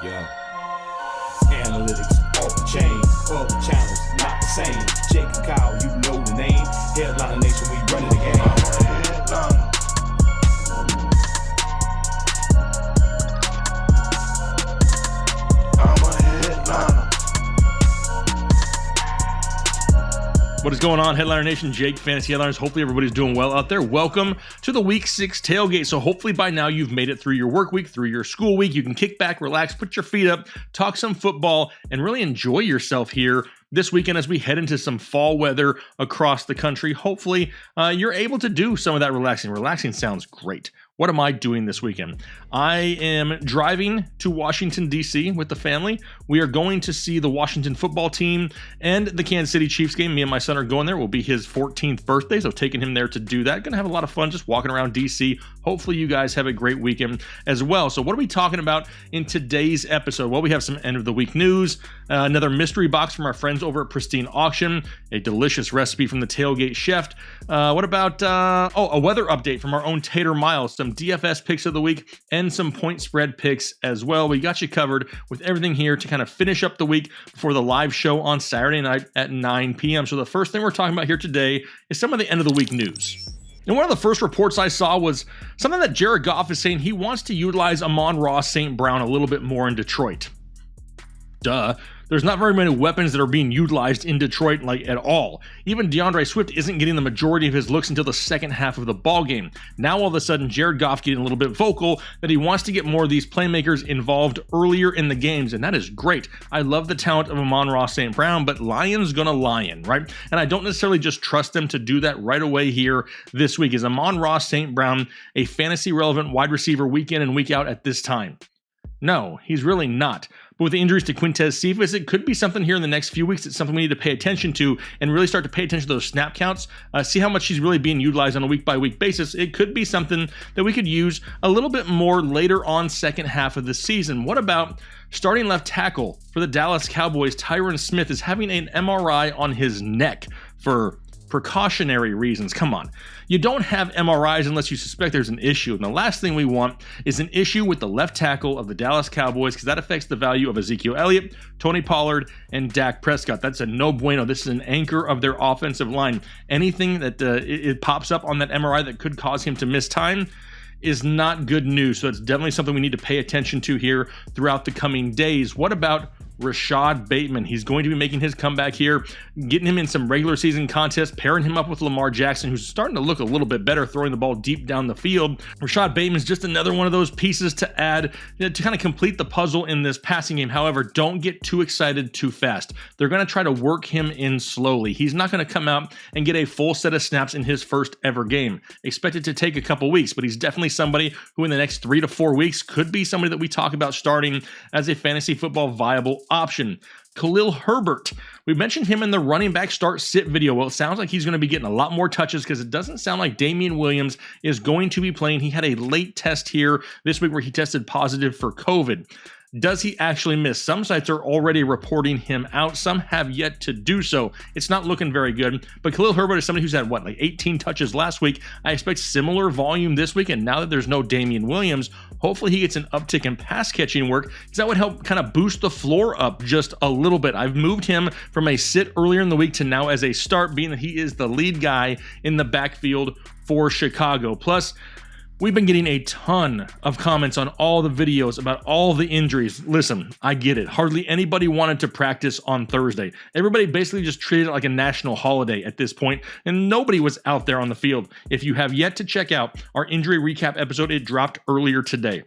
Yeah. Analytics off the chain, all the channels not the same. Jake and Kyle, you know the name. Headliner Nation, we running the game. I'm a headliner. What is going on, Headliner Nation? Jake, Fantasy Headliners. Hopefully everybody's doing well out there. Welcome to the Week 6 Tailgate. So hopefully by now you've made it through your work week, through your school week. You can kick back, relax, put your feet up, talk some football, and really enjoy yourself here this weekend as we head into some fall weather across the country. Hopefully you're able to do some of that relaxing. Relaxing sounds great. What am I doing this weekend? I am driving to Washington, D.C. with the family. We are going to see the Washington football team and the Kansas City Chiefs game. Me and my son are going there. It will be his 14th birthday, so taking him there to do that. Going to have a lot of fun just walking around D.C. Hopefully you guys have a great weekend as well. So what are we talking about in today's episode? Well, we have some end of the week news, another mystery box from our friends over at Pristine Auction, a delicious recipe from the Tailgate Chef. What about, a weather update from our own Tater Miles, some DFS picks of the week, and some point spread picks as well. We got you covered with everything here to kind of finish up the week before the live show on Saturday night at 9 p.m. So the first thing we're talking about here today is some of the end of the week news. And one of the first reports I saw was something that Jared Goff is saying he wants to utilize Amon-Ra St. Brown a little bit more in Detroit. Duh. There's not very many weapons that are being utilized in Detroit at all. Even DeAndre Swift isn't getting the majority of his looks until the second half of the ball game. Now all of a sudden Jared Goff getting a little bit vocal that he wants to get more of these playmakers involved earlier in the games, and that is great. I love the talent of Amon-Ra St. Brown, but Lion's gonna lion, right? And I don't necessarily just trust them to do that right away here this week. Is Amon-Ra St. Brown a fantasy relevant wide receiver week in and week out at this time? No, he's really not. But with the injuries to Quintez Cephas, it could be something here in the next few weeks. It's something we need to pay attention to and really start to pay attention to those snap counts, see how much he's really being utilized on a week-by-week basis. It could be something that we could use a little bit more later on second half of the season. What about starting left tackle for the Dallas Cowboys? Tyron Smith is having an MRI on his neck for precautionary reasons. Come on. You don't have MRIs unless you suspect there's an issue. And the last thing we want is an issue with the left tackle of the Dallas Cowboys, because that affects the value of Ezekiel Elliott, Tony Pollard, and Dak Prescott. That's a no bueno. This is an anchor of their offensive line. Anything that it pops up on that MRI that could cause him to miss time is not good news. So it's definitely something we need to pay attention to here throughout the coming days. What about Rashad Bateman? He's going to be making his comeback here, getting him in some regular season contests, pairing him up with Lamar Jackson, who's starting to look a little bit better, throwing the ball deep down the field. Rashad Bateman's just another one of those pieces to add to kind of complete the puzzle in this passing game. However, don't get too excited too fast. They're going to try to work him in slowly. He's not going to come out and get a full set of snaps in his first ever game. Expect it to take a couple weeks, but he's definitely somebody who in the next 3 to 4 weeks could be somebody that we talk about starting as a fantasy football viable option. Khalil Herbert. We mentioned him in the running back start sit video. Well, it sounds like he's going to be getting a lot more touches because it doesn't sound like Damian Williams is going to be playing. He had a late test here this week where he tested positive for COVID. Does he actually miss? Some sites are already reporting him out. Some have yet to do so. It's not looking very good. But Khalil Herbert is somebody who's had, 18 touches last week. I expect similar volume this week. And now that there's no Damian Williams, hopefully he gets an uptick in pass catching work, because that would help kind of boost the floor up just a little bit. I've moved him from a sit earlier in the week to now as a start, being that he is the lead guy in the backfield for Chicago. Plus, we've been getting a ton of comments on all the videos about all the injuries. Listen, I get it. Hardly anybody wanted to practice on Thursday. Everybody basically just treated it like a national holiday at this point, and nobody was out there on the field. If you have yet to check out our injury recap episode, it dropped earlier today.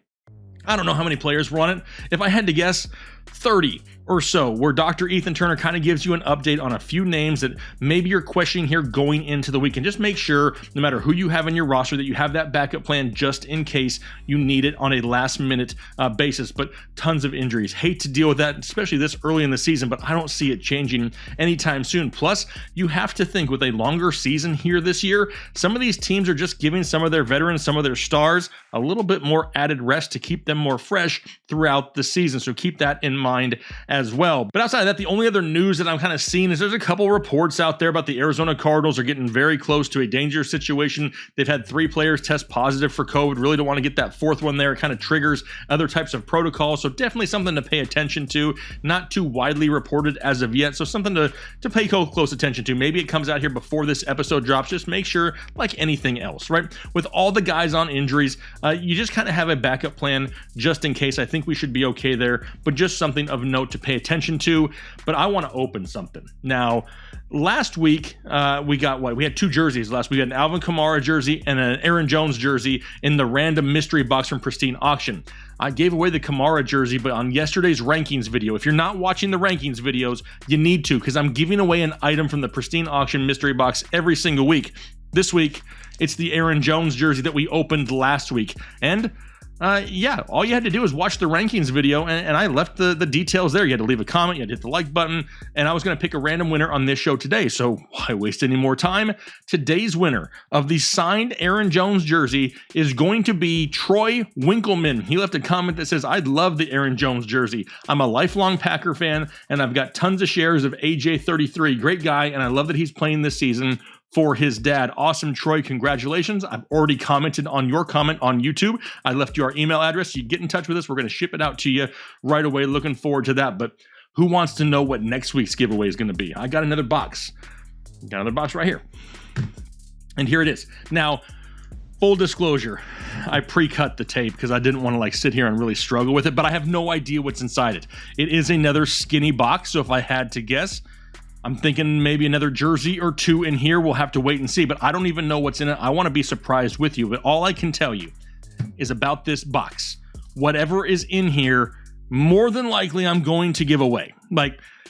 I don't know how many players were on it. If I had to guess, 30 or so, where Dr. Ethan Turner kind of gives you an update on a few names that maybe you're questioning here going into the weekend. Just make sure, no matter who you have in your roster, that you have that backup plan just in case you need it on a last-minute basis. But tons of injuries. Hate to deal with that, especially this early in the season, but I don't see it changing anytime soon. Plus, you have to think with a longer season here this year, some of these teams are just giving some of their veterans, some of their stars, a little bit more added rest to keep them more fresh throughout the season. So keep that in mind as well. But outside of that, the only other news that I'm kind of seeing is there's a couple reports out there about the Arizona Cardinals are getting very close to a dangerous situation. They've had 3 players test positive for COVID. Really don't want to get that 4th one there. It kind of triggers other types of protocols. So definitely something to pay attention to. Not too widely reported as of yet. So something to pay close attention to. Maybe it comes out here before this episode drops. Just make sure, like anything else, right? With all the guys on injuries, you just kind of have a backup plan just in case. I think we should be okay there, but just something of note to pay attention to. But I want to open something. Now, last week, we got what? We had 2 jerseys last week. We had an Alvin Kamara jersey and an Aaron Jones jersey in the random mystery box from Pristine Auction. I gave away the Kamara jersey, but on yesterday's rankings video, if you're not watching the rankings videos, you need to, because I'm giving away an item from the Pristine Auction mystery box every single week. This week, it's the Aaron Jones jersey that we opened last week. And yeah, all you had to do was watch the rankings video, and I left the details there. You had to leave a comment, you had to hit the like button, and I was going to pick a random winner on this show today. So why waste any more time? Today's winner of the signed Aaron Jones jersey is going to be Troy Winkleman. He left a comment that says, "I'd love the Aaron Jones jersey. I'm a lifelong Packer fan, and I've got tons of shares of AJ33. Great guy, and I love that he's playing this season for his dad." Awesome, Troy. Congratulations. I've already commented on your comment on YouTube. I left you our email address. You get in touch with us. We're going to ship it out to you right away. Looking forward to that. But who wants to know what next week's giveaway is going to be? I got another box. Got another box right here. And here it is. Now, full disclosure, I pre-cut the tape because I didn't want to sit here and really struggle with it, but I have no idea what's inside it. It is another skinny box, so if I had to guess, I'm thinking maybe another jersey or 2 in here. We'll have to wait and see, but I don't even know what's in it. I want to be surprised with you, but all I can tell you is about this box. Whatever is in here, more than likely I'm going to give away.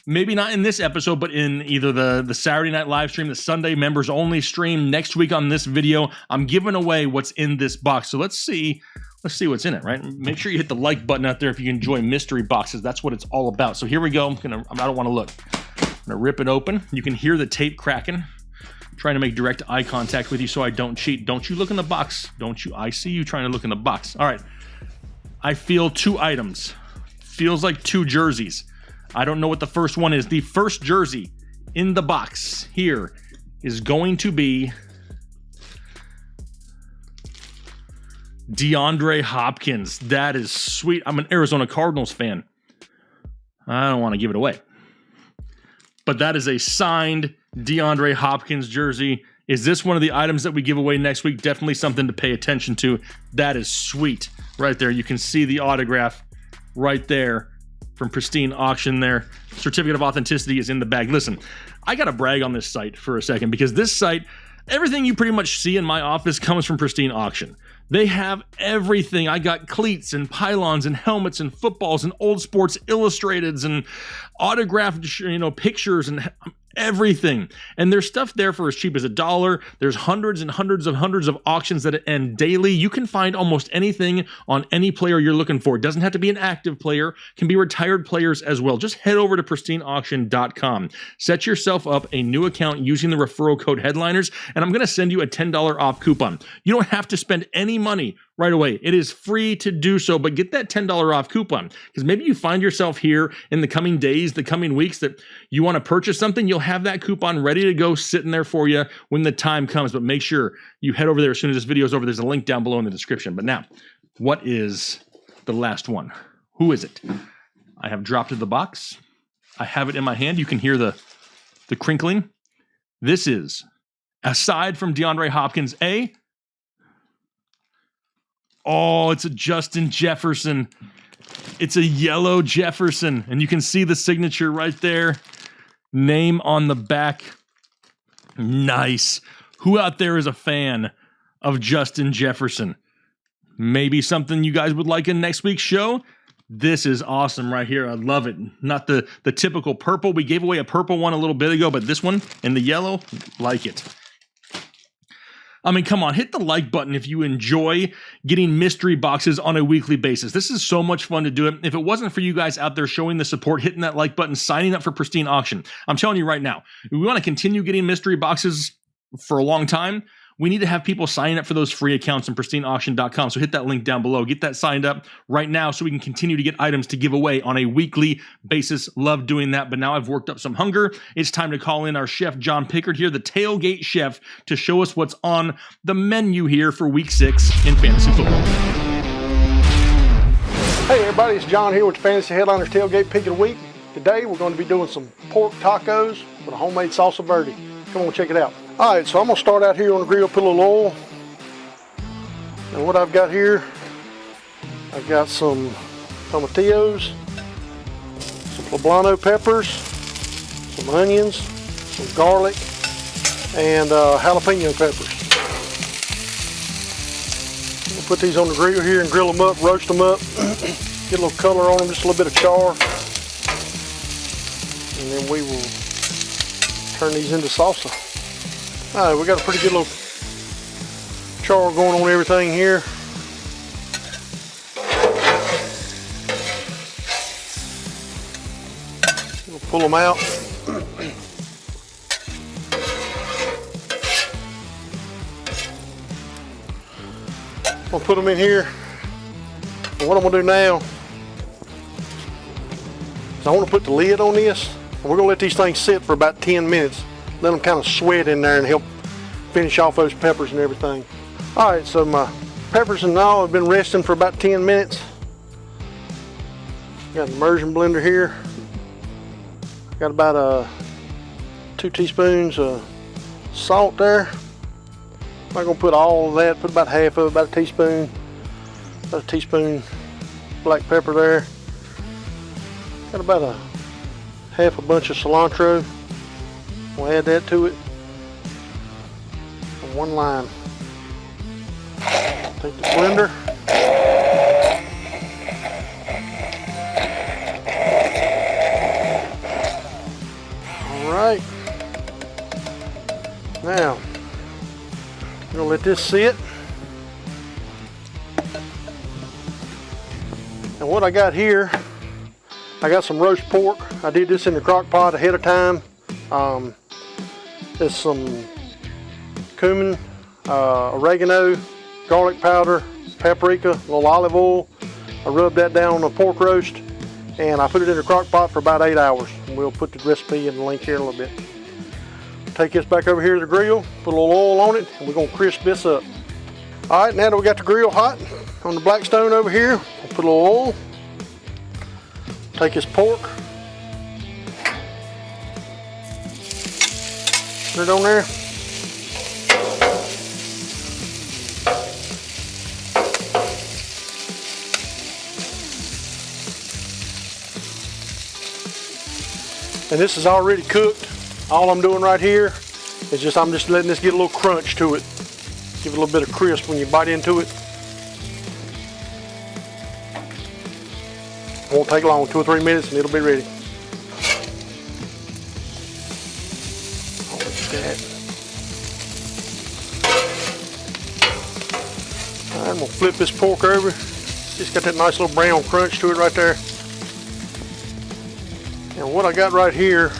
Maybe not in this episode, but in either the Saturday night live stream, the Sunday members only stream, next week on this video, I'm giving away what's in this box. So let's see what's in it, right? Make sure you hit the like button out there if you enjoy mystery boxes. That's what it's all about. So here we go. I don't want to look. I'm gonna rip it open. You can hear the tape cracking. I'm trying to make direct eye contact with you so I don't cheat. Don't you look in the box. Don't you? I see you trying to look in the box. All right. I feel 2 items. Feels like 2 jerseys. I don't know what the first one is. The first jersey in the box here is going to be DeAndre Hopkins. That is sweet. I'm an Arizona Cardinals fan. I don't want to give it away. But that is a signed DeAndre Hopkins jersey. Is this one of the items that we give away next week? Definitely something to pay attention to. That is sweet. Right there. You can see the autograph right there from Pristine Auction there. Certificate of authenticity is in the bag. Listen, I got to brag on this site for a second because this site, everything you pretty much see in my office comes from Pristine Auction. They have everything. I got cleats and pylons and helmets and footballs and old Sports Illustrateds and autographed, pictures and everything. And there's stuff there for as cheap as $1. There's hundreds and hundreds of auctions that end daily. You can find almost anything on any player you're looking for. It doesn't have to be an active player. It can be retired players as well. Just head over to pristineauction.com. Set yourself up a new account using the referral code Headliners, and I'm going to send you a $10 off coupon. You don't have to spend any money right away. It is free to do so, but get that $10 off coupon because maybe you find yourself here in the coming days, the coming weeks that you want to purchase something. You'll have that coupon ready to go sitting there for you when the time comes, but make sure you head over there as soon as this video is over. There's a link down below in the description. But now, what is the last one? Who is it? I have dropped the box. I have it in my hand. You can hear the crinkling. This is, aside from DeAndre Hopkins, it's a Justin Jefferson. It's a yellow Jefferson, and you can see the signature right there. Name on the back. Nice. Who out there is a fan of Justin Jefferson? Maybe something you guys would like in next week's show? This is awesome right here. I love it. Not the typical purple. We gave away a purple one a little bit ago, but this one in the yellow, like it. I mean, come on, hit the like button if you enjoy getting mystery boxes on a weekly basis. This is so much fun to do it. If it wasn't for you guys out there showing the support, hitting that like button, signing up for Pristine Auction, I'm telling you right now, we want to continue getting mystery boxes for a long time. we need to have people signing up for those free accounts on pristineauction.com. So hit that link down below. Get that signed up right now so we can continue to get items to give away on a weekly basis. Love doing that, but now I've worked up some hunger. It's time to call in our chef, John Pickard here, the Tailgate Chef, to show us what's on the menu here for week 6 in fantasy football. Hey everybody, it's John here with the Fantasy Headliners Tailgate Pick of the Week. Today we're going to be doing some pork tacos with a homemade salsa verde. Come on, check it out. Alright, so I'm going to start out here on the grill, put a little oil. And what I've got here, I've got some tomatillos, some poblano peppers, some onions, some garlic, and jalapeno peppers. We'll put these on the grill here and grill them up, roast them up, get a little color on them, just a little bit of char. And then we will turn these into salsa. All right, we got a pretty good little char going on everything here. We'll pull them out. I'll put them in here. And what I'm gonna do now is I want to put the lid on this. And we're gonna let these things sit for about 10 minutes. Let them kind of sweat in there and help finish off those peppers and everything. All right, so my peppers and all have been resting for about 10 minutes. Got an immersion blender here. Got about 2 teaspoons of salt there. I'm not gonna put all of that, put about half of it, about a teaspoon black pepper there. Got about a half a bunch of cilantro. We'll add that to it. And 1 lime. Take the blender. All right. Now, I'm gonna let this sit. And what I got here, I got some roast pork. I did this in the crock pot ahead of time. There's some cumin, oregano, garlic powder, paprika, a little olive oil. I rubbed that down on the pork roast and I put it in the crock pot for about 8 hours. And we'll put the recipe in the link here in a little bit. Take this back over here to the grill, put a little oil on it, and we're gonna crisp this up. All right, now that we got the grill hot on the black stone over here, we'll put a little oil. Take this pork, put it on there. And this is already cooked. All I'm doing right here is I'm just letting this get a little crunch to it. Give it a little bit of crisp when you bite into it. Won't take long, 2 or 3 minutes and it'll be ready. Like that. All right, I'm gonna flip this pork over. Just got that nice little brown crunch to it right there. And what I got right here,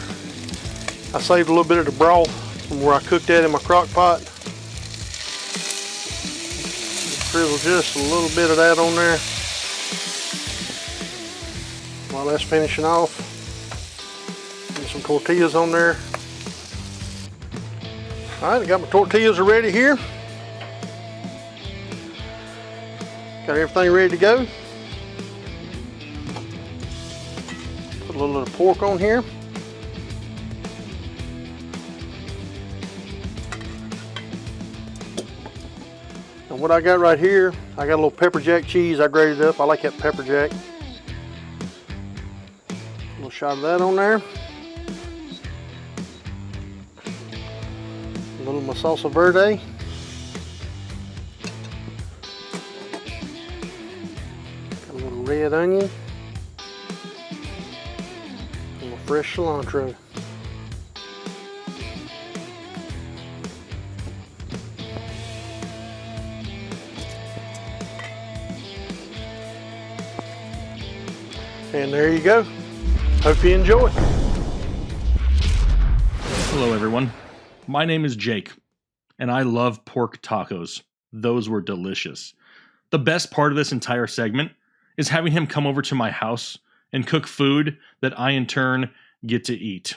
I saved a little bit of the broth from where I cooked that in my crock pot. Drizzle just a little bit of that on there while that's finishing off. Get some tortillas on there. All right, I got my tortillas ready here. Got everything ready to go. Put a little of the pork on here. And what I got right here, I got a little pepper jack cheese. I grated up. I like that pepper jack. A little shot of that on there. A little of my salsa verde. Got a little red onion. And a fresh cilantro. And there you go. Hope you enjoy. Hello, everyone. My name is Jake. and I love pork tacos. Those were delicious. The best part of this entire segment is having him come over to my house and cook food that I in turn get to eat.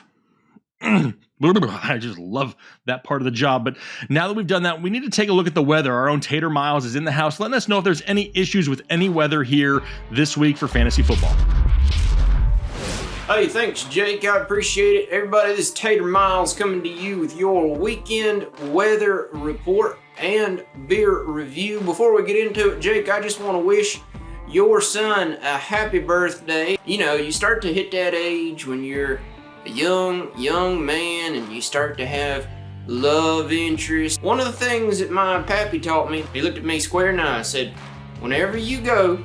I just love that part of the job. But now that we've done that, we need to take a look at the weather. Our own Tater Miles is in the house, letting us know if there's any issues with any weather here this week for fantasy football. Hey, thanks, Jake. I appreciate it. Everybody, this is Tater Miles coming to you with your weekend weather report and beer review. Before we get into it, Jake, I just want to wish your son a happy birthday. You know, you start to hit that age when you're a young man and you start to have love interest. One of the things that my pappy taught me, he looked at me square in the eye and said, whenever you go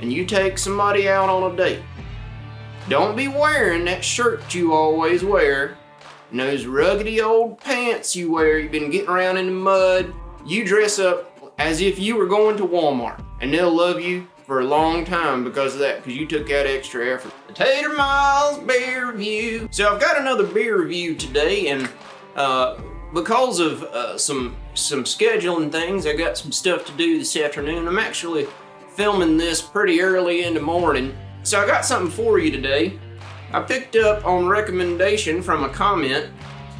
and you take somebody out on a date, don't be wearing that shirt you always wear and those ruggedy old pants you wear. You've been getting around in the mud. You dress up as if you were going to Walmart, and they'll love you for a long time because of that, because you took that extra effort. The Tater Miles beer review. So I've got another beer review today, and because of some scheduling things, I got some stuff to do this afternoon. I'm actually filming this pretty early in the morning. So I got something for you today. I picked up on recommendation from a comment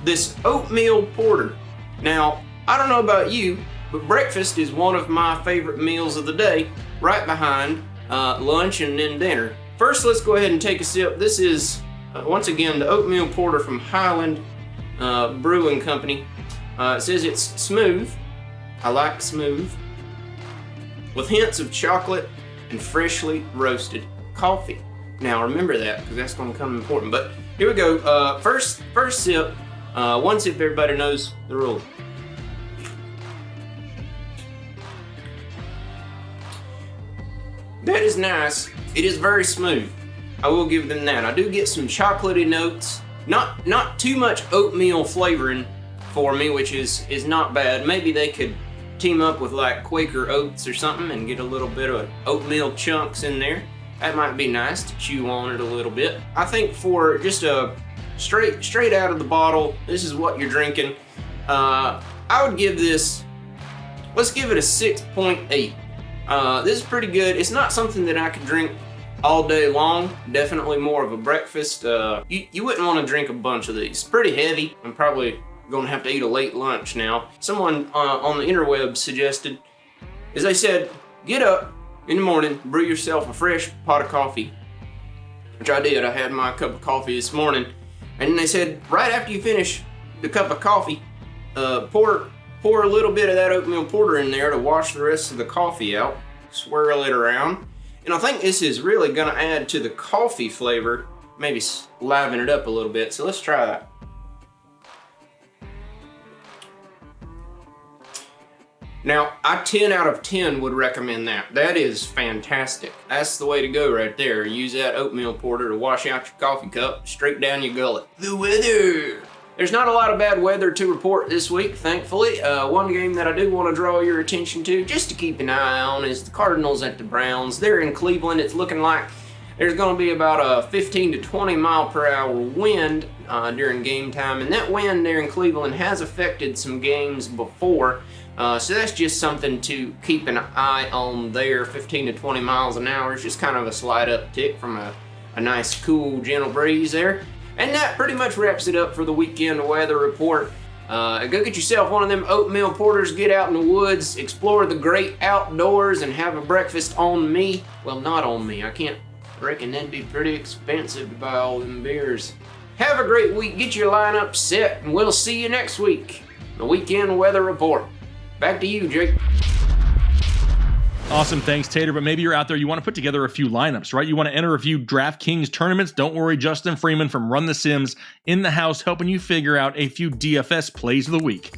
this oatmeal porter. Now, I don't know about you, but breakfast is one of my favorite meals of the day, right behind lunch and then dinner. First, let's go ahead and take a sip. This is, once again, the oatmeal porter from Highland Brewing Company. It says it's smooth. I like smooth. With hints of chocolate and freshly roasted coffee. Now remember that, because that's going to come important. But here we go. First sip. One sip, everybody knows the rule. That is nice. It is very smooth. I will give them that. I do get some chocolatey notes. Not too much oatmeal flavoring for me, which is not bad. Maybe they could team up with like Quaker Oats or something and get a little bit of oatmeal chunks in there. That might be nice to chew on it a little bit. I think for just a straight out of the bottle, this is what you're drinking. I would give this, let's give it a 6.8. This is pretty good. It's not something that I could drink all day long. Definitely more of a breakfast. You wouldn't want to drink a bunch of these. Pretty heavy. I'm probably going to have to eat a late lunch now. Someone on the interwebs suggested, as they said, get up in the morning, brew yourself a fresh pot of coffee, which I did. I had my cup of coffee this morning, and then they said, right after you finish the cup of coffee, pour a little bit of that oatmeal porter in there to wash the rest of the coffee out, swirl it around, and I think this is really gonna add to the coffee flavor, maybe liven it up a little bit, so let's try that. Now, I 10 out of 10 would recommend that. That is fantastic. That's the way to go right there. Use that oatmeal porter to wash out your coffee cup, straight down your gullet. The weather. There's not a lot of bad weather to report this week, thankfully. One game that I do want to draw your attention to, just to keep an eye on, is the Cardinals at the Browns. They're in Cleveland. It's looking like there's going to be about a 15 to 20 mile per hour wind during game time. And that wind there in Cleveland has affected some games before. So that's just something to keep an eye on there. 15 to 20 miles an hour is just kind of a slight uptick from a nice, cool, gentle breeze there. And that pretty much wraps it up for the weekend weather report. Go get yourself one of them oatmeal porters, get out in the woods, explore the great outdoors, and have a breakfast on me. Well, not on me. I reckon that'd be pretty expensive to buy all them beers. Have a great week. Get your lineup set, and we'll see you next week. The weekend weather report. Back to you, Jake. Awesome, thanks, Tater. But maybe you're out there, you want to put together a few lineups, right? You want to enter a few DraftKings tournaments. Don't worry, Justin Freeman from Run the Sims in the house helping you figure out a few DFS plays of the week.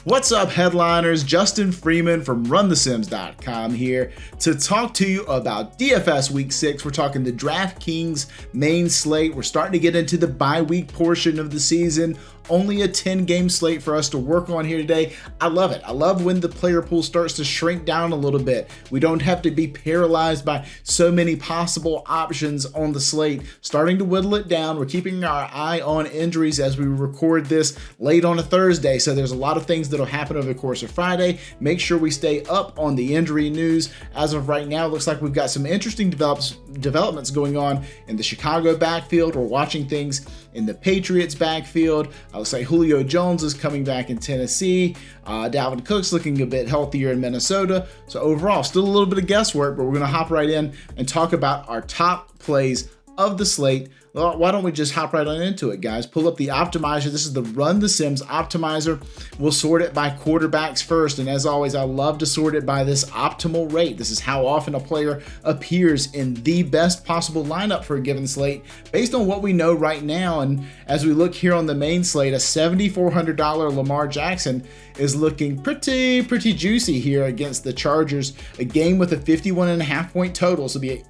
What's up, headliners? Justin Freeman from RunTheSims.com here to talk to you about DFS Week 6. We're talking the DraftKings main slate. We're starting to get into the bye week portion of the season. Only a 10-game slate for us to work on here today. I love it. I love when the player pool starts to shrink down a little bit. We don't have to be paralyzed by so many possible options on the slate. Starting to whittle it down. We're keeping our eye on injuries as we record this late on a Thursday, so there's a lot of things that'll happen over the course of Friday. Make sure we stay up on the injury news. As of right now, it looks like we've got some interesting developments going on in the Chicago backfield. We're watching things in the Patriots backfield. Looks like Julio Jones is coming back in Tennessee. Dalvin Cook's looking a bit healthier in Minnesota. So overall, still a little bit of guesswork, but we're going to hop right in and talk about our top plays of the slate. Well, why don't we just hop right on into it, guys? Pull up the optimizer. This is the Run the Sims optimizer. We'll sort it by quarterbacks first. And as always, I love to sort it by this optimal rate. This is how often a player appears in the best possible lineup for a given slate based on what we know right now. And as we look here on the main slate, a $7,400 Lamar Jackson is looking pretty juicy here against the Chargers. A game with a 51.5 point total. So it'll be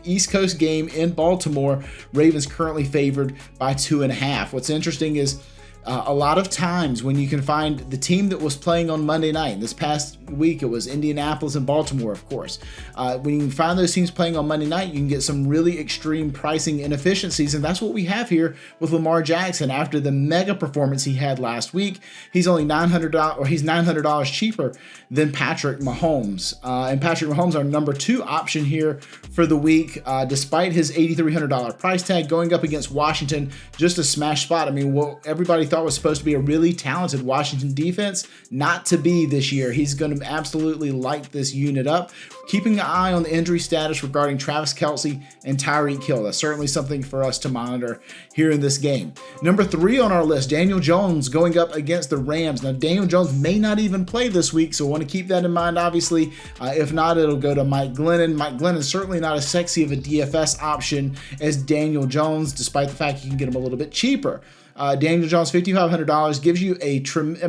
East Coast game in Baltimore. Ravens currently favored by 2.5. What's interesting is a lot of times when you can find the team that was playing on Monday night, this past week it was Indianapolis and Baltimore, of course. When you can find those teams playing on Monday night, you can get some really extreme pricing inefficiencies, and that's what we have here with Lamar Jackson. After the mega performance he had last week, he's only $900 cheaper than Patrick Mahomes. And Patrick Mahomes, our number 2 option here for the week, despite his $8,300 price tag, going up against Washington, just a smash spot. I mean, what everybody thought was supposed to be a really talented Washington defense, not to be this year. He's going to absolutely light this unit up. Keeping an eye on the injury status regarding Travis Kelce and Tyreek Hill. That's certainly something for us to monitor here in this game. Number 3 on our list, Daniel Jones going up against the Rams. Now, Daniel Jones may not even play this week, so I want to keep that in mind, obviously. If not, it'll go to Mike Glennon. Mike Glennon is certainly not as sexy of a DFS option as Daniel Jones, despite the fact you can get him a little bit cheaper. Daniel Jones, $5,500 gives you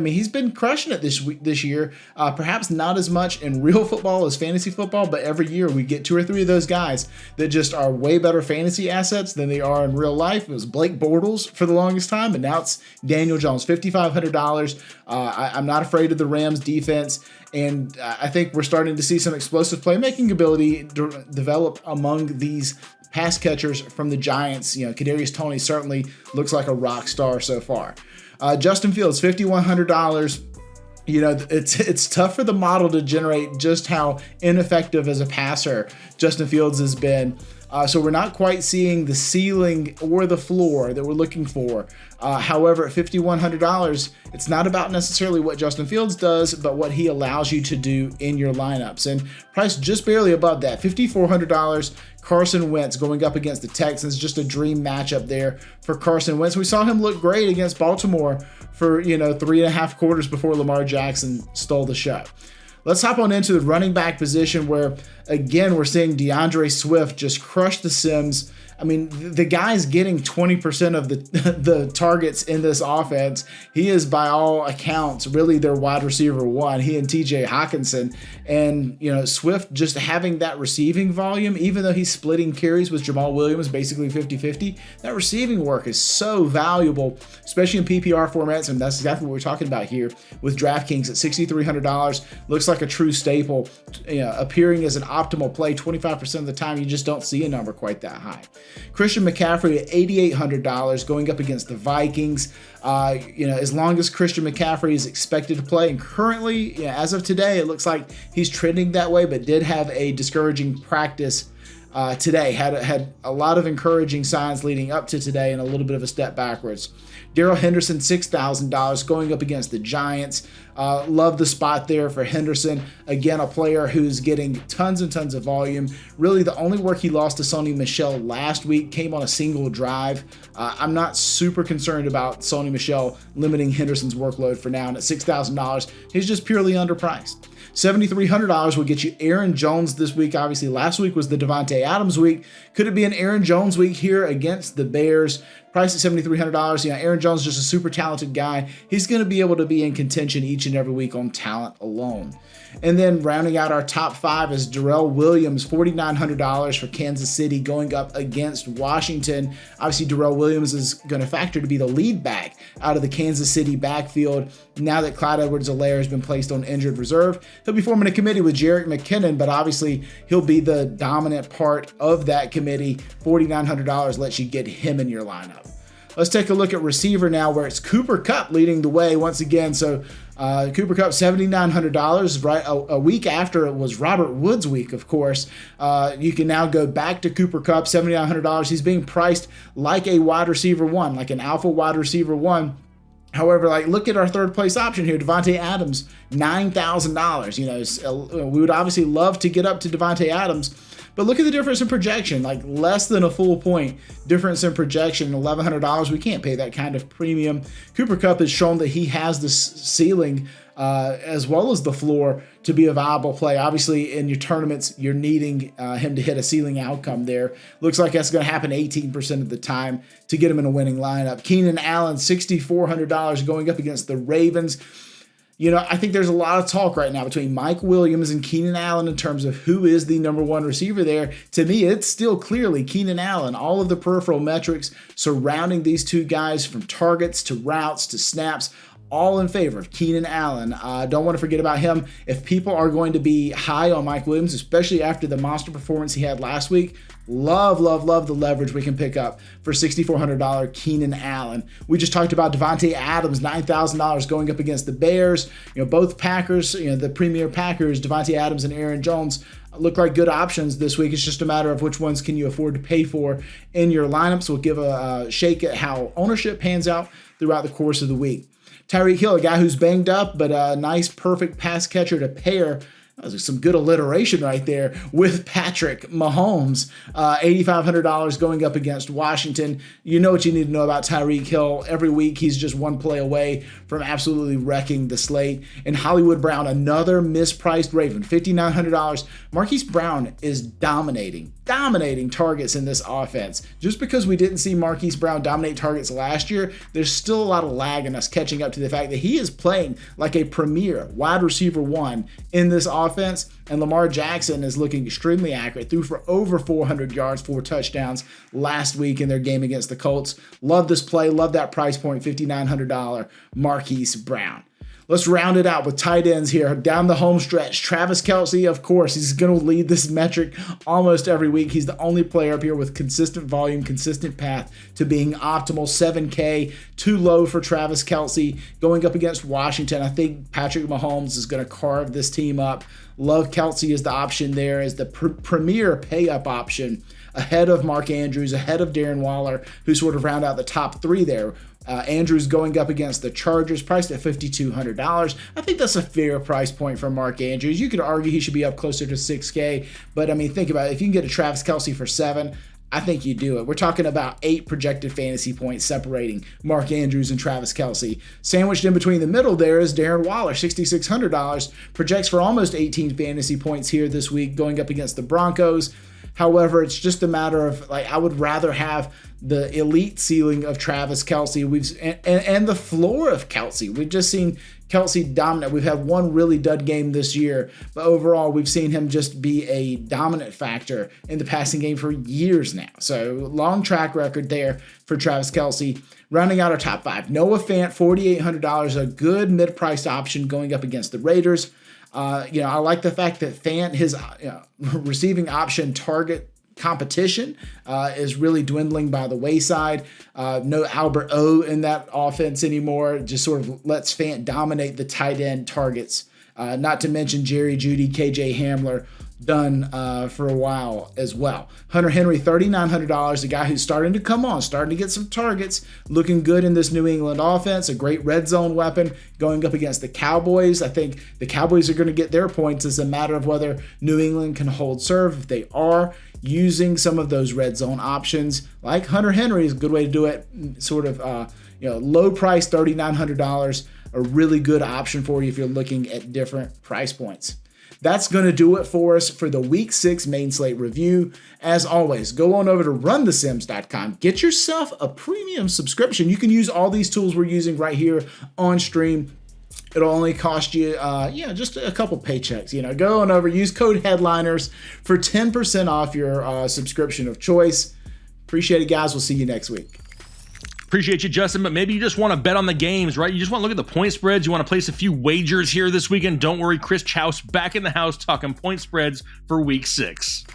he's been crushing it this year. Perhaps not as much in real football as fantasy football, but every year we get 2 or 3 of those guys that just are way better fantasy assets than they are in real life. It was Blake Bortles for the longest time, and now it's Daniel Jones, $5,500. I'm not afraid of the Rams defense, and I think we're starting to see some explosive playmaking ability develop among these pass catchers from the Giants. Kadarius Toney certainly looks like a rock star so far. Justin Fields, $5,100. It's tough for the model to generate just how ineffective as a passer Justin Fields has been. So we're not quite seeing the ceiling or the floor that we're looking for. However, at $5,100, it's not about necessarily what Justin Fields does, but what he allows you to do in your lineups. And price just barely above that, $5,400. Carson Wentz going up against the Texans, just a dream matchup there for Carson Wentz. We saw him look great against Baltimore for 3.5 quarters before Lamar Jackson stole the show. Let's hop on into the running back position where, again, we're seeing DeAndre Swift just crush the Sims. I mean, the guy's getting 20% of the targets in this offense. He is, by all accounts, really their wide receiver 1. He and TJ Hawkinson. And, Swift just having that receiving volume, even though he's splitting carries with Jamal Williams, basically 50-50, that receiving work is so valuable, especially in PPR formats. And that's exactly what we're talking about here with DraftKings at $6,300. Looks like a true staple, appearing as an optimal play. 25% of the time, you just don't see a number quite that high. Christian McCaffrey at $8,800 going up against the Vikings. As long as Christian McCaffrey is expected to play, and currently, as of today, it looks like he's trending that way, but did have a discouraging practice today. Had a lot of encouraging signs leading up to today and a little bit of a step backwards. Darrell Henderson, $6,000 going up against the Giants. Love the spot there for Henderson. Again, a player who's getting tons and tons of volume. Really, the only work he lost to Sony Michel last week came on a single drive. I'm not super concerned about Sony Michel limiting Henderson's workload for now. And at $6,000, he's just purely underpriced. $7,300 will get you Aaron Jones this week. Obviously, last week was the Devontae Adams week. Could it be an Aaron Jones week here against the Bears? Price at $7,300. Aaron Jones is just a super talented guy. He's going to be able to be in contention each and every week on talent alone. And then rounding out our top 5 is Darrell Williams, $4,900 for Kansas City going up against Washington. Obviously, Darrell Williams is going to factor to be the lead back out of the Kansas City backfield now that Clyde Edwards-Helaire has been placed on injured reserve. He'll be forming a committee with Jerick McKinnon, but obviously he'll be the dominant part of that committee. $4,900 lets you get him in your lineup. Let's take a look at receiver now, where it's Cooper Kupp leading the way once again. So Cooper Kupp, $7,900, right a week after it was Robert Woods week, of course. You can now go back to Cooper Kupp, $7,900. He's being priced like a wide receiver one, like an alpha wide receiver one. However, look at our third place option here, Davante Adams, $9,000. We would obviously love to get up to Davante Adams, but look at the difference in projection, less than a full point difference in projection, $1,100. We can't pay that kind of premium. Cooper Kupp has shown that he has the ceiling as well as the floor to be a viable play. Obviously, in your tournaments, you're needing him to hit a ceiling outcome there. Looks like that's going to happen 18% of the time to get him in a winning lineup. Keenan Allen, $6,400 going up against the Ravens. I think there's a lot of talk right now between Mike Williams and Keenan Allen in terms of who is the number one receiver there. To me, it's still clearly Keenan Allen. All of the peripheral metrics surrounding these two guys, from targets to routes to snaps, all in favor of Keenan Allen. Don't want to forget about him. If people are going to be high on Mike Williams, especially after the monster performance he had last week, love the leverage we can pick up for $6,400 Keenan Allen. We just talked about Davante Adams, $9,000 going up against the Bears. Both Packers, the premier Packers, Davante Adams and Aaron Jones, look like good options this week. It's just a matter of which ones can you afford to pay for in your lineups. We'll give a shake at how ownership pans out throughout the course of the week. Tyreek Hill, a guy who's banged up, but a nice, perfect pass catcher to pair. That was some good alliteration right there with Patrick Mahomes. $8,500 going up against Washington. You know what you need to know about Tyreek Hill. Every week he's just one play away from absolutely wrecking the slate. And Hollywood Brown, another mispriced Raven, $5,900. Marquise Brown is dominating targets in this offense. Just because we didn't see Marquise Brown dominate targets last year, there's still a lot of lag in us catching up to the fact that he is playing like a premier wide receiver one in this offense. And Lamar Jackson is looking extremely accurate, threw for over 400 yards, 4 touchdowns last week in their game against the Colts. Love this play, love that price point, $5,900 Marquise Brown. Let's round it out with tight ends here. Down the home stretch, Travis Kelce, of course, he's going to lead this metric almost every week. He's the only player up here with consistent volume, consistent path to being optimal. $7K, too low for Travis Kelce. Going up against Washington, I think Patrick Mahomes is going to carve this team up. Love Kelce as the option there, as the premier pay-up option, ahead of Mark Andrews, ahead of Darren Waller, who sort of round out the top 3 there. Andrews going up against the Chargers, priced at $5,200. I think that's a fair price point for Mark Andrews. You could argue he should be up closer to $6K, but think about it. If you can get a Travis Kelce for $7, I think you do it. We're talking about 8 projected fantasy points separating Mark Andrews and Travis Kelce. Sandwiched in between the middle there is Darren Waller, $6,600. Projects for almost 18 fantasy points here this week, going up against the Broncos. However, it's just a matter of, I would rather have the elite ceiling of Travis Kelce and the floor of Kelce. We've just seen Kelce dominant. We've had one really dud game this year, but overall, we've seen him just be a dominant factor in the passing game for years now. So long track record there for Travis Kelce. Rounding out our top 5, Noah Fant, $4,800, a good mid-priced option going up against the Raiders. I like the fact that Fant, his receiving option target competition is really dwindling by the wayside. No Albert O in that offense anymore. Just sort of lets Fant dominate the tight end targets. Not to mention Jerry Jeudy, KJ Hamler, done for a while as well. Hunter Henry, $3,900, a guy who's starting to come on, starting to get some targets, looking good in this New England offense, a great red zone weapon going up against the Cowboys. I think the Cowboys are going to get their points. It's a matter of whether New England can hold serve. If they are using some of those red zone options, like Hunter Henry is a good way to do it, sort of low price, $3,900, a really good option for you if you're looking at different price points. that's going to do it for us for the Week 6 main slate review. As always, go on over to runthesims.com. Get yourself a premium subscription. You can use all these tools we're using right here on stream. It'll only cost you, just a couple paychecks. Go on over, use code HEADLINERS for 10% off your subscription of choice. Appreciate it, guys. We'll see you next week. Appreciate you, Justin, but maybe you just want to bet on the games, right? You just want to look at the point spreads. You want to place a few wagers here this weekend. Don't worry, Chris Chouse back in the house talking point spreads for Week 6.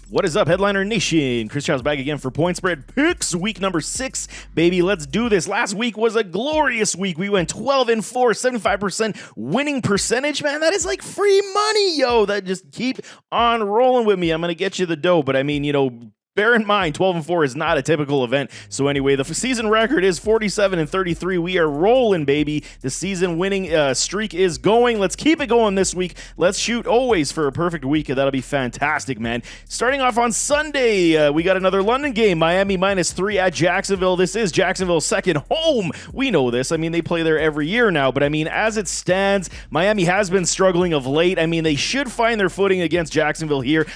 What is up, Headliner Nation? Chris Chouse back again for Point Spread Picks, week number 6. Baby, let's do this. Last week was a glorious week. We went 12-4, 75% winning percentage. Man, that is like free money, yo. That just keep on rolling with me. I'm going to get you the dough, but I mean, bear in mind, 12-4 is not a typical event. So anyway, the season record is 47-33. We are rolling, baby. The season winning streak is going. Let's keep it going this week. Let's shoot always for a perfect week. That'll be fantastic, man. Starting off on Sunday, we got another London game. Miami -3 at Jacksonville. This is Jacksonville's second home. We know this. I mean, they play there every year now. But I mean, as it stands, Miami has been struggling of late. I mean, they should find their footing against Jacksonville here.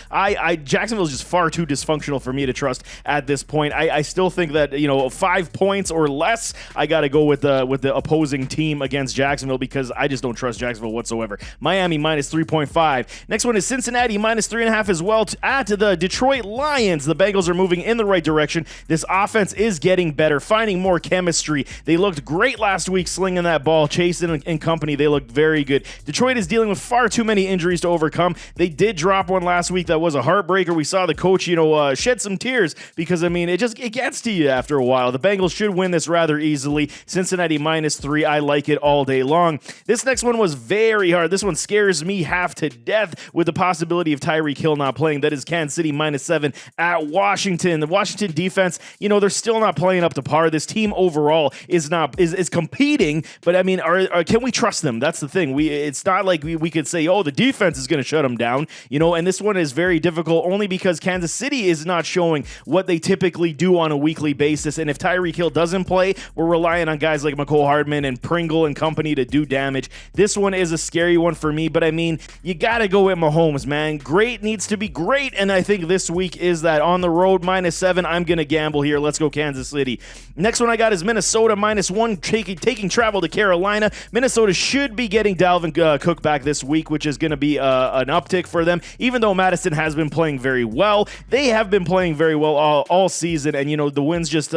Jacksonville's just far too dysfunctional for me to trust at this point. I still think that 5 points or less, I got to go with the opposing team against Jacksonville because I just don't trust Jacksonville whatsoever. Miami -3.5. Next one is Cincinnati -3.5 as well at the Detroit Lions. The Bengals are moving in the right direction. This offense is getting better, finding more chemistry. They looked great last week slinging that ball. Chase and company, they looked very good. Detroit is dealing with far too many injuries to overcome. They did drop one last week that was a heartbreaker. We saw the coach shed some tears because, I mean, it gets to you after a while. The Bengals should win this rather easily. Cincinnati -3. I like it all day long. This next one was very hard. This one scares me half to death with the possibility of Tyreek Hill not playing. That is Kansas City -7 at Washington. The Washington defense, they're still not playing up to par. This team overall is competing, but I mean, can we trust them? That's the thing. It's not like we could say, oh, the defense is going to shut them down, and this one is very difficult only because Kansas City is not showing what they typically do on a weekly basis. And if Tyreek Hill doesn't play, we're relying on guys like McCole Hardman and Pringle and company to do damage. This one is a scary one for me, but I mean, you got to go with Mahomes, man. Great needs to be great, and I think this week is that. On the road, -7. I'm going to gamble here. Let's go Kansas City. Next one I got is Minnesota -1, taking travel to Carolina. Minnesota should be getting Dalvin Cook back this week, which is going to be an uptick for them, even though Madison has been playing very well. They have been playing very well all season, and the wins just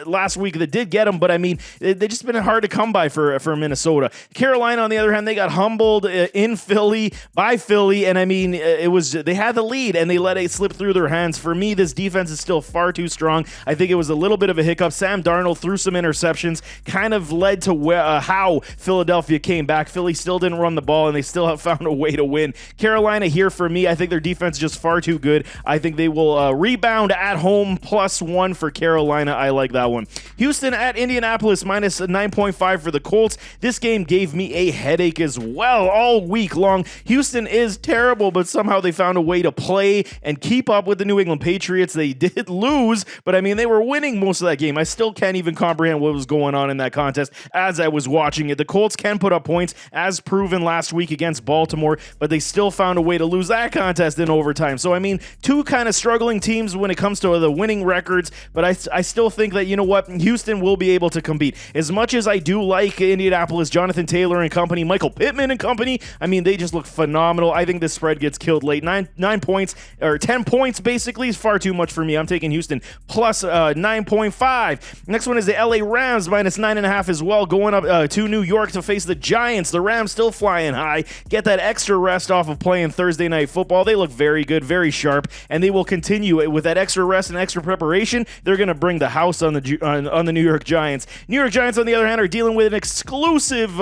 last week that did get them, but I mean, they just been hard to come by for Minnesota. Carolina, on the other hand, they got humbled in Philly by Philly, and I mean, they had the lead and they let it slip through their hands. For me, this defense is still far too strong. I think it was a little bit of a hiccup. Sam Darnold threw some interceptions, kind of led to how Philadelphia came back. Philly still didn't run the ball, and they still have found a way to win. Carolina here for me, I think their defense is just far too good. I think they will rebound at home +1 for Carolina. I like that one. Houston at Indianapolis -9.5 for the Colts. This game gave me a headache as well all week long. Houston is terrible, but somehow they found a way to play and keep up with the New England Patriots. They did lose, but I mean, they were winning most of that game. I still can't even comprehend what was going on in that contest as I was watching it. The Colts can put up points, as proven last week against Baltimore, but they still found a way to lose that contest in overtime. So, I mean, two kind of struggling teams when it comes to the winning records, but I still think that, Houston will be able to compete. As much as I do like Indianapolis, Jonathan Taylor and company, Michael Pittman and company, I mean, they just look phenomenal. I think this spread gets killed late. 9 points, or 10 points basically is far too much for me. I'm taking Houston plus 9.5. Next one is the LA Rams -9.5 as well, going up to New York to face the Giants. The Rams still flying high. Get that extra rest off of playing Thursday night football. They look very good, very sharp, and they will continue with that extra rest and extra preparation. They're going to bring the house on the New York Giants. New York Giants, on the other hand, are dealing with an exclusive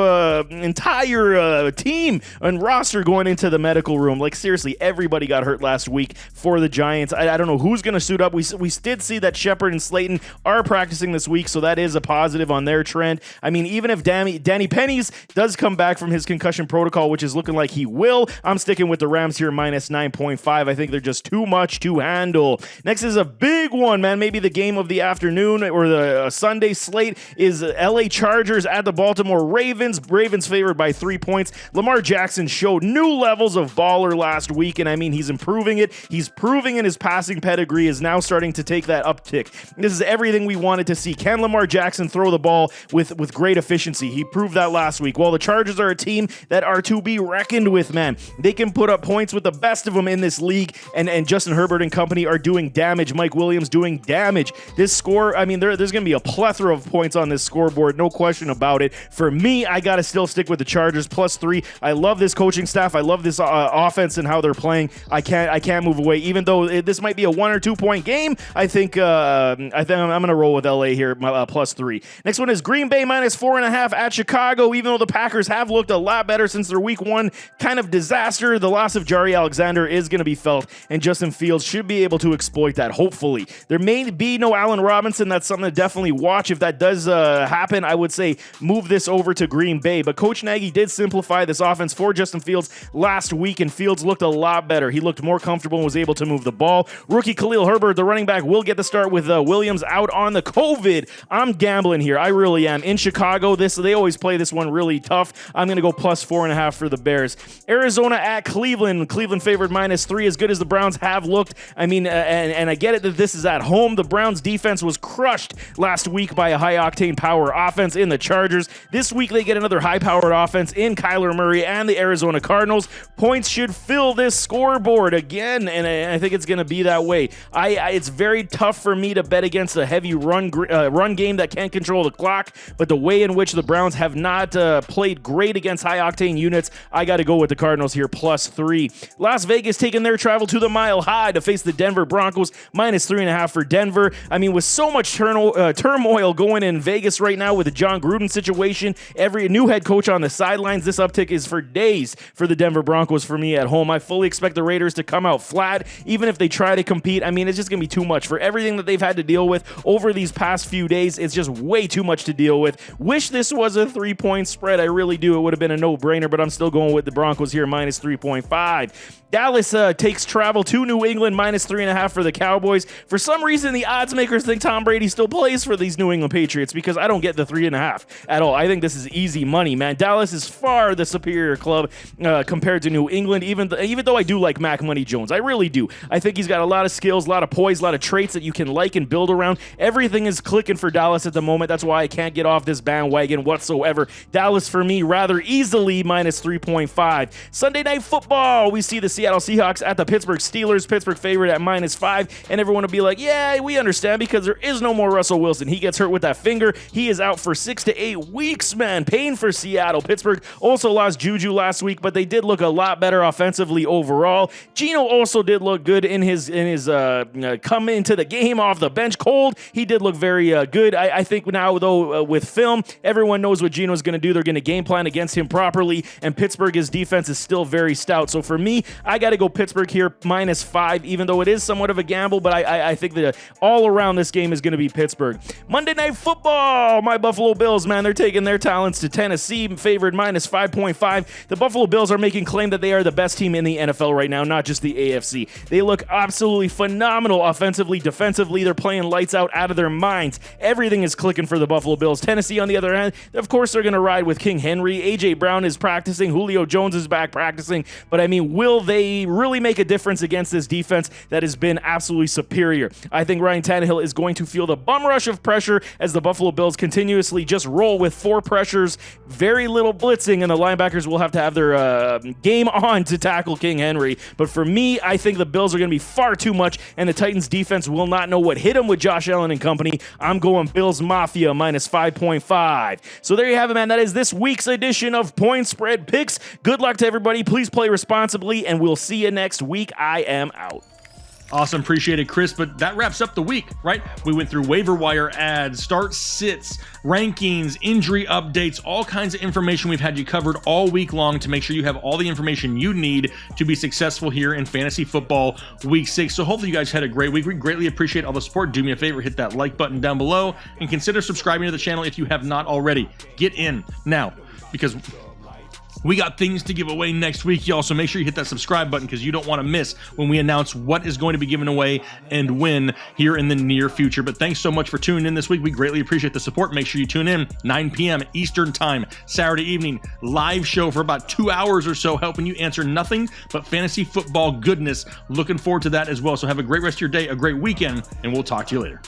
entire team and roster going into the medical room. Like, seriously, everybody got hurt last week for the Giants. I don't know who's going to suit up. We did see that Shepard and Slayton are practicing this week, so that is a positive on their trend. I mean, even if Danny Pennies does come back from his concussion protocol, which is looking like he will, I'm sticking with the Rams here -9.5. I think they're just too much to handle. Next is a big one, man. Maybe the game of the afternoon or Sunday slate is LA Chargers at the Baltimore Ravens. Ravens favored by 3 points. Lamar Jackson showed new levels of baller last week, and I mean, he's improving it. He's proving in his passing pedigree is now starting to take that uptick. This is everything we wanted to see. Can Lamar Jackson throw the ball with great efficiency? He proved that last week. Well, the Chargers are a team that are to be reckoned with, man. They can put up points with the best of them in this league, and Justin Herbert and company are doing damage. Mike Williams doing damage. This score, I mean, there's going to be a plethora of points on this scoreboard, no question about it. For me, I got to still stick with the Chargers +3. I love this coaching staff. I love this offense and how they're playing. I can't move away. Even though this might be a 1 or 2 point game, I think I'm going to roll with LA here, +3. Next one is Green Bay -4.5 at Chicago. Even though the Packers have looked a lot better since their week 1 kind of disaster, the loss of Jari Alexander is going to be felt, and Justin Fields should be able to exploit that, hopefully. There may be no Allen Robinson. That's something to definitely watch. If that does happen, I would say move this over to Green Bay. But Coach Nagy did simplify this offense for Justin Fields last week, and Fields looked a lot better. He looked more comfortable and was able to move the ball. Rookie Khalil Herbert, the running back, will get the start with Williams out on the COVID. I'm gambling here. I really am. In Chicago, they always play this one really tough. I'm going to go +4.5 for the Bears. Arizona at Cleveland. Cleveland favored -3, as good as the Browns have looked. I mean, and I get it that this is at home. The Browns defense was crushed last week by a high-octane power offense in the Chargers. This week, they get another high-powered offense in Kyler Murray and the Arizona Cardinals. Points should fill this scoreboard again, and I think it's going to be that way. It's very tough for me to bet against a heavy run game that can't control the clock, but the way in which the Browns have not played great against high-octane units, I got to go with the Cardinals here, +3. Las Vegas taking their travel to the Mile High to face the Denver Broncos, -3.5 for Denver. I mean, with so much turmoil going in Vegas right now with the John Gruden situation, every new head coach on the sidelines, this uptick is for days for the Denver Broncos for me at home. I fully expect the Raiders to come out flat, even if they try to compete. I mean, it's just going to be too much for everything that they've had to deal with over these past few days. It's just way too much to deal with. Wish this was a 3-point spread. I really do. It would have been a no-brainer, but I'm still going with the Broncos here, -3.5. Dallas takes travel to New England, -3.5 for the Cowboys. For some reason, the odds makers think Tom Brady still plays for these New England Patriots, because I don't get the 3.5 at all. I think this is easy money, man. Dallas is far the superior club compared to New England, even though I do like Mac Money Jones. I really do. I think he's got a lot of skills, a lot of poise, a lot of traits that you can like and build around. Everything is clicking for Dallas at the moment. That's why I can't get off this bandwagon whatsoever. Dallas, for me, rather easily, -3.5. Sunday Night Football. We see the Seattle Seahawks at the Pittsburgh Steelers. Pittsburgh favorite at -5, and everyone will be like, yeah, we understand, because there is no more Russell Wilson. He gets hurt with that finger. He is out for 6 to 8 weeks, man. Pain for Seattle. Pittsburgh also lost Juju last week, but they did look a lot better offensively overall. Geno also did look good in his come into the game off the bench cold. He did look very good. I think now, though, with film, everyone knows what Geno's going to do. They're going to game plan against him properly, and Pittsburgh's defense is still very stout. So for me, I got to go Pittsburgh here, -5, even though it is somewhat of a gamble, but I think that all around this game is going to be Pittsburgh. Monday Night Football, my Buffalo Bills, man, they're taking their talents to Tennessee, favored -5.5. The Buffalo Bills are making claim that they are the best team in the NFL right now, not just the AFC. They look absolutely phenomenal offensively, defensively. They're playing lights out of their minds. Everything is clicking for the Buffalo Bills. Tennessee, on the other hand, of course, they're going to ride with King Henry. A.J. Brown is practicing. Julio Jones is back practicing. But, I mean, will they really make a difference against this defense that has been absolutely superior? I think Ryan Tannehill is going to feel the bum rush of pressure as the Buffalo Bills continuously just roll with 4 pressures, very little blitzing, and the linebackers will have to have their game on to tackle King Henry. But for me, I think the Bills are going to be far too much, and the Titans defense will not know what hit them with Josh Allen and company. I'm going Bills Mafia -5.5. So there you have it, man. That is this week's edition of Point Spread Picks. Good luck to everybody. Please play responsibly, and we'll see you next week. I am out. Awesome. Appreciate it, Chris. But that wraps up the week, right? We went through waiver wire ads, start sits, rankings, injury updates, all kinds of information. We've had you covered all week long to make sure you have all the information you need to be successful here in fantasy football week 6. So hopefully you guys had a great week. We greatly appreciate all the support. Do me a favor, hit that like button down below and consider subscribing to the channel if you have not already. Get in now, because We got things to give away next week, y'all, so make sure you hit that subscribe button because you don't want to miss when we announce what is going to be given away and when here in the near future. But thanks so much for tuning in this week. We greatly appreciate the support. Make sure you tune in 9 p.m. Eastern Time, Saturday evening, live show for about 2 hours or so, helping you answer nothing but fantasy football goodness. Looking forward to that as well. So have a great rest of your day, a great weekend, and we'll talk to you later.